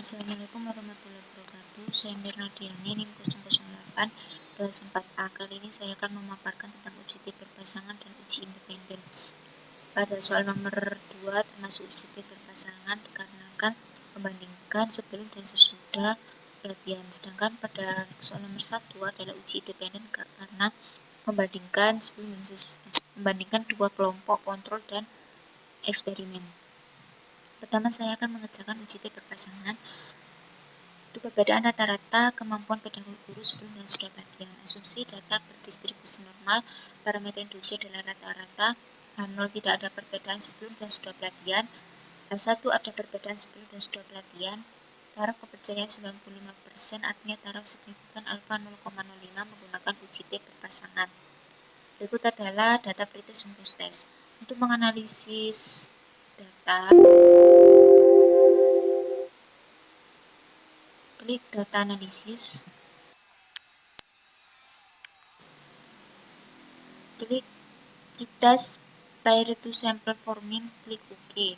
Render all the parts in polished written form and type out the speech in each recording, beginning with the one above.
Assalamualaikum warahmatullahi wabarakatuh. Saya Mirna Diani, NIM 008 kelas 4A. Kali ini saya akan memaparkan tentang uji T berpasangan dan uji independen. Pada soal nomor 2 termasuk uji T berpasangan dikarenakan membandingkan sebelum dan sesudah pelatihan. Sedangkan pada soal nomor 1 adalah uji independen karena membandingkan dua kelompok kontrol dan eksperimen. Pertama, saya akan mengerjakan uji T berpasangan. Itu perbedaan rata-rata kemampuan pedagog guru sebelum dan sudah pelatihan. Asumsi data berdistribusi normal, parameter yang diuji adalah rata-rata. H0 tidak ada perbedaan sebelum dan sudah pelatihan. H1 ada perbedaan sebelum dan sudah pelatihan. Taraf kepercayaan 95%, artinya taraf signifikan alfa 0,05 menggunakan uji T berpasangan. Berikut adalah data pretest dan post-test. Untuk menganalisis data, klik data analisis, klik Test prior to sample forming, klik OK.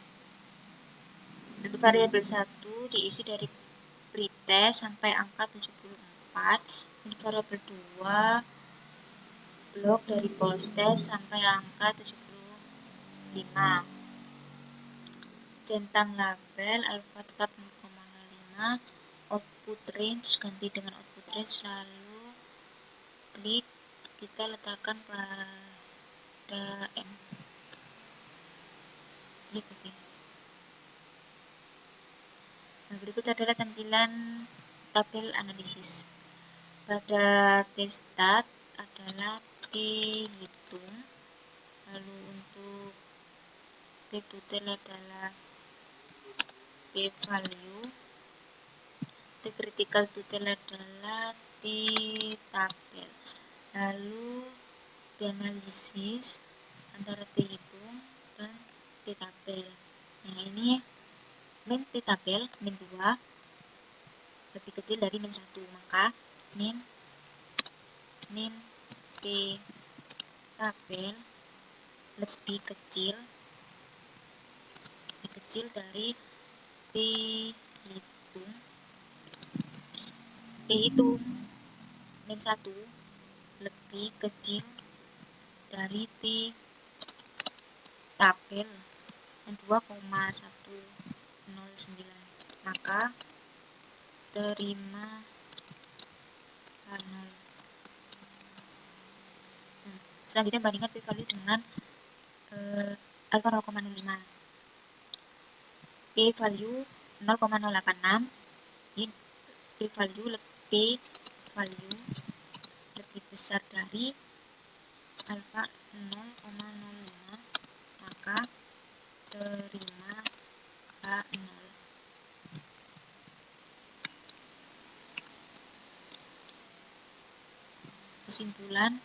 Untuk variabel 1 diisi dari pretest sampai angka 74. Untuk variabel 2 blok dari post-test sampai angka 75. Centang label alfa tetap 0,05. Output range ganti dengan output range, lalu klik kita letakkan pada M. Klik OK. Nah, berikut adalah tampilan tabel analisis. Pada T-stat adalah T hitung, lalu untuk P-tutel adalah P-value, T-critical tutel adalah T-tabel. Lalu dianalisis antara T hitung dan T-tabel. Nah, ini min T-tabel, min 2 lebih kecil dari min 1, maka min T-tabel lebih kecil dari T-hitung min 1 lebih kecil dari T-tabel 2,109, maka terima H0. Selanjutnya bandingkan p-value dengan alfa 0,05. P-value 0,086. Ini p-value lebih besar dari alfa 0,05, maka terima H0. Kesimpulan,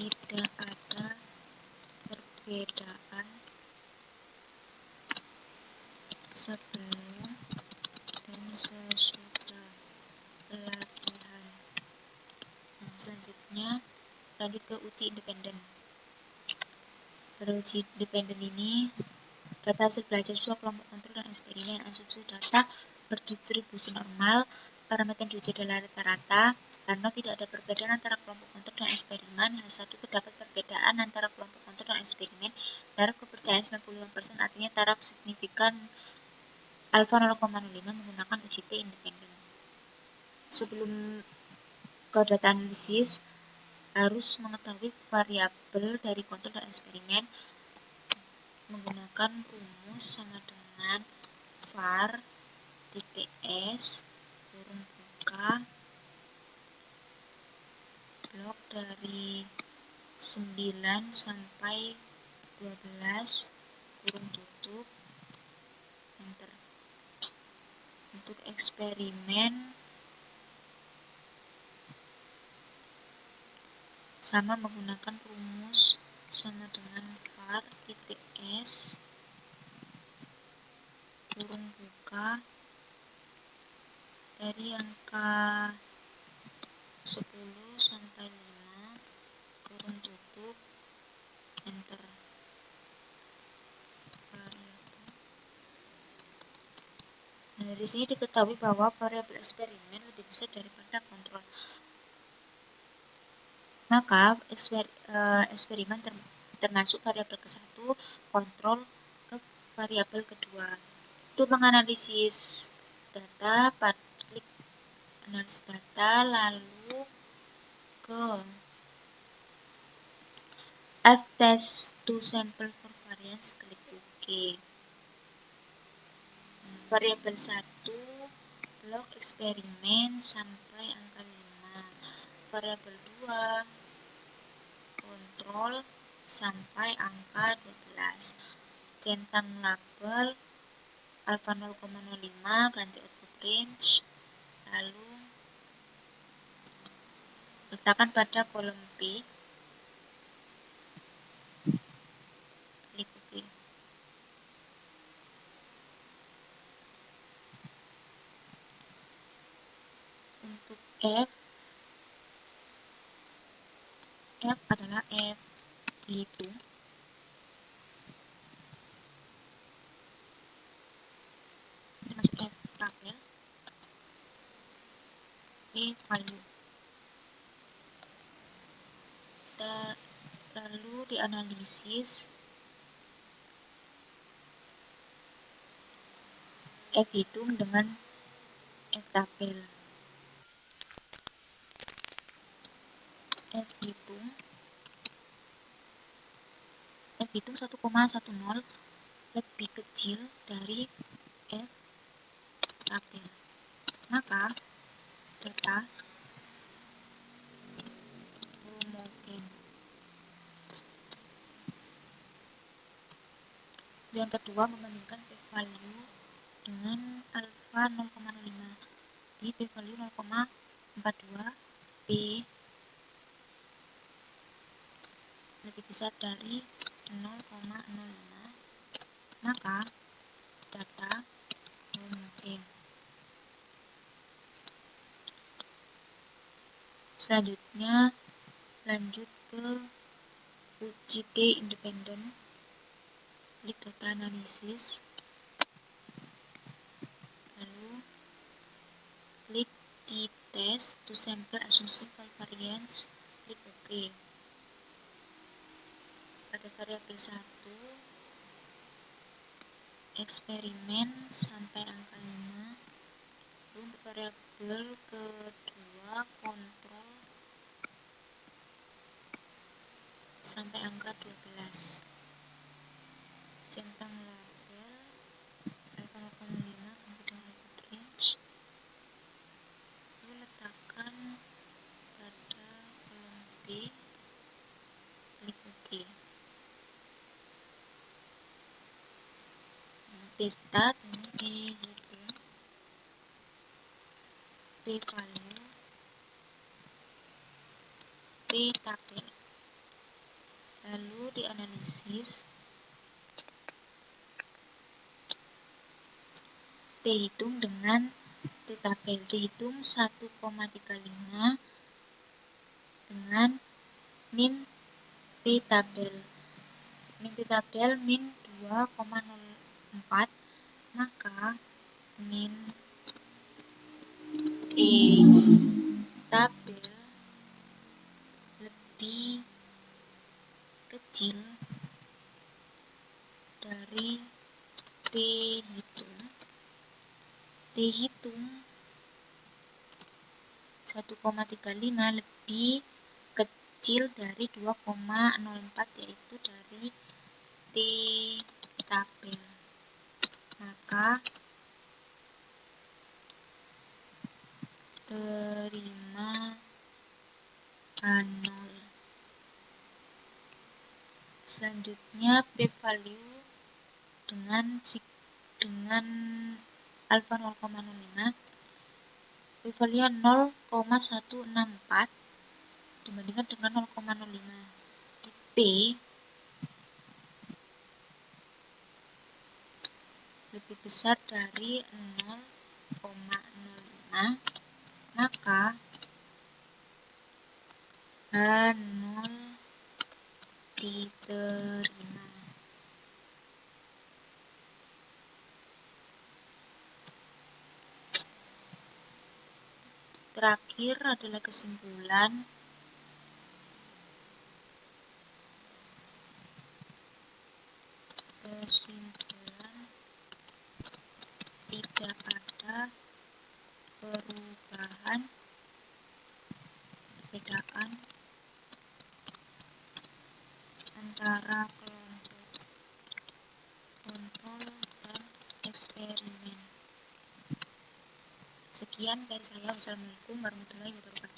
tidak ada perbedaan sebelum dan sesudah pelatihan. Selanjutnya lanjut ke uji independen. Pada uji independen ini, data hasil belajar siswa, kelompok kontrol, dan eksperimen. Asumsi data berdistribusi normal, parameter yang diuji adalah rata-rata. Karena tidak ada perbedaan antara kelompok kontrol dan eksperimen, H1 terdapat perbedaan antara kelompok kontrol dan eksperimen. Taraf kepercayaan 95%, artinya taraf signifikan alfa 0,05 menggunakan uji T independen. Sebelum ke data analisis, harus mengetahui variabel dari kontrol dan eksperimen menggunakan rumus sama dengan var DTS kurung buka blok dari 9 sampai 12 kurung tutup enter. Untuk eksperimen sama menggunakan rumus sama dengan var DTS kurung buka dari angka 10 sampai 5 dari sini diketahui bahwa variabel eksperimen lebih besar daripada kontrol. Maka eksperimen termasuk variabel ke-1, kontrol ke variabel kedua. Untuk menganalisis data, klik analisis data, lalu ke F-test to sample for variance, klik OK. Variabel 1, blok eksperimen sampai angka 5. Variabel 2, kontrol sampai angka 12. Centang label alpha 0,05, ganti output range, lalu letakkan pada kolom B, klik OK. Untuk F adalah F itu termasuk F tabel, P value. Lalu dianalisis F hitung dengan F tabel. F hitung 1,10 lebih kecil dari F tabel. Maka data homogen. Yang kedua, membandingkan p-value dengan alpha 0,05. Di p-value 0,42, P lebih besar dari 0,05, maka data homogen. Selanjutnya lanjut ke uji T independen, klik data analisis, lalu klik T-test to sample assumption variance, klik OK. Pada variabel 1, eksperimen sampai angka 5, untuk variabel kedua, kontrol sampai angka 12. Centang label alpha 0,5 ganti dengan output range, lalu letakkan pada kolom B, klik OK. T-stat ini dihitung, p-value, t-tabel, lalu dianalisis T hitung dengan t-tabel. Dihitung 1,35 dengan min t-tabel. Min t-tabel min 2,04, maka min t-tabel lebih kecil dari T hitung. T hitung 1,35 lebih kecil dari 2,04, yaitu dari T tabel. Maka terima A0. Selanjutnya p-value dengan alpha 0,05, p-value 0,164 dibandingkan dengan 0,05. P lebih besar dari 0,05, maka H0 diterima. Terakhir adalah kesimpulan. Tidak ada perbedaan antara kelompok kontrol dan eksperimen. Sekian dari saya. Wassalamualaikum warahmatullahi wabarakatuh.